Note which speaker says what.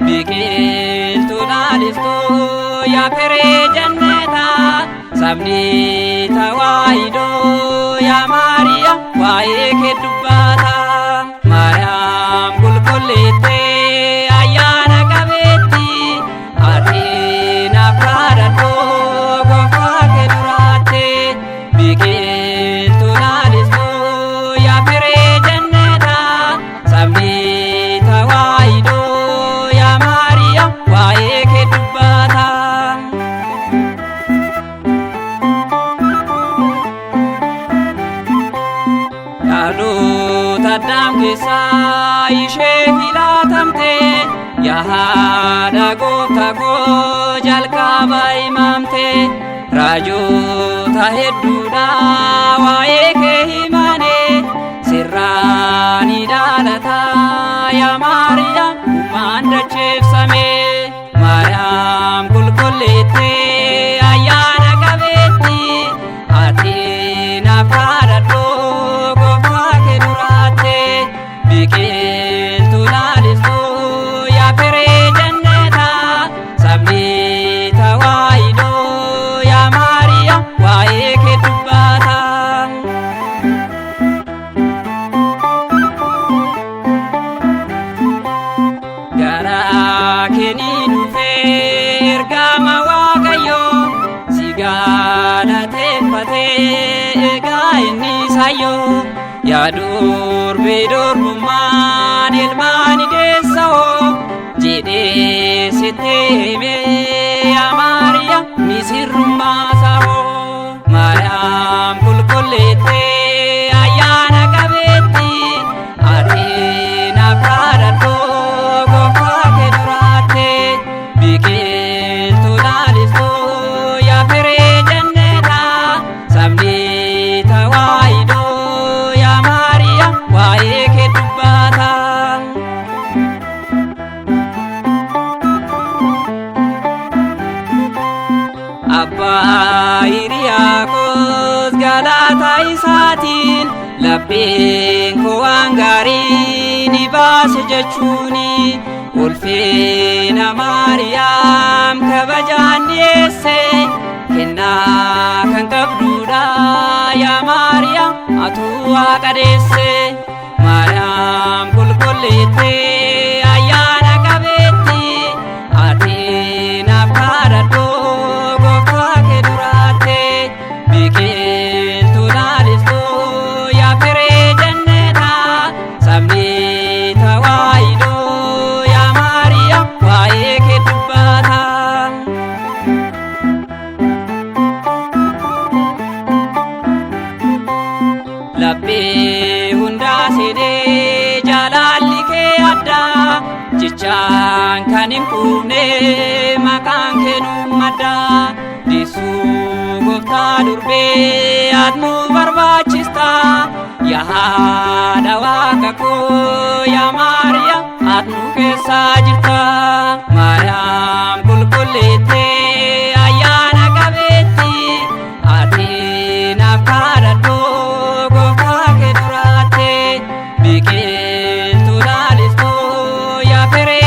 Speaker 1: biqiltuu lalistuu yaa firee jannataa sabni tawaahidoo yaa Maariyaam waa'ee kee dubbata. Maariyaam qulqulleettee ayyaana qabeetti ati naaf kadhadhoo gooftaa kee duraatte. Biqiltuu lalistuu yaa firee jannataa sabni tawaahidoo yaa Maariyaam waa'ee kee dubbata. Dhaloota Addaam keessaa ishee filatamte yaa haadha gooftaa koo jalqaba himamte. Raajota hedduudha waa'ee kee himane sirraa ni dhalata yaa Maariyaam uumaan dacheefsame. Maariyaam qulqulleettee ayyaana qabeetti ati naaf kadhadhoo gooftaa kee duraatte. Biqiltuu lalistuu yaa firee jannataa sabni tawaahidoo yaa Maariyaam waa'ee kee dubbata. Gara kee ni dhufee ergama Waaqayyoo si galateeffatee egaa inni sayyoo. Yaa durbee durbummaan ilmaan deessa'oo jedhee sitti hime yaa Maariyaam ni sirrummaa sa'oo. Maariyaam qulqulleettee ayyaana qabeetti ati naaf kadhadhoo gooftaa kee duraatte. Biqiltuu lalistuu yaa firee jannataa sabni tawaahidoo yaa Maariyaam waa'ee kee dubbata. Abbaa Hiriyaaqoos galata isaatiin lapheen koo waan gaarii ni baase jechuuni. Ulfina Maariyaam kabajaan dhiyeesse kennaa kan qabduudha yaa Maariyaam atuu Waaqa deesse. Maariyaam qulqulleettee ayyaana qabeetti ati naaf kadhadhoo gooftaa kee duraatte. Biqiltuu lalistuu yaa firee jannataa sabni tawaahidoo yaa Maariyaam waa'ee kee dubbata. Laphee hundaa sedee jaalalli kee addaa jechaan kan hin quufne maqaan kee nu maddaa. Deessuu gooftaa durbee ati nu barbaachista yaa haadha Waaqa koo yaa Maariyaam ati nu keessa jirta. Maariyaam qulqulleettee ayyaana qabeetti ati naaf kadhadhoo gooftaa kee duraatte. Biqiltuu lalistuu yaa firee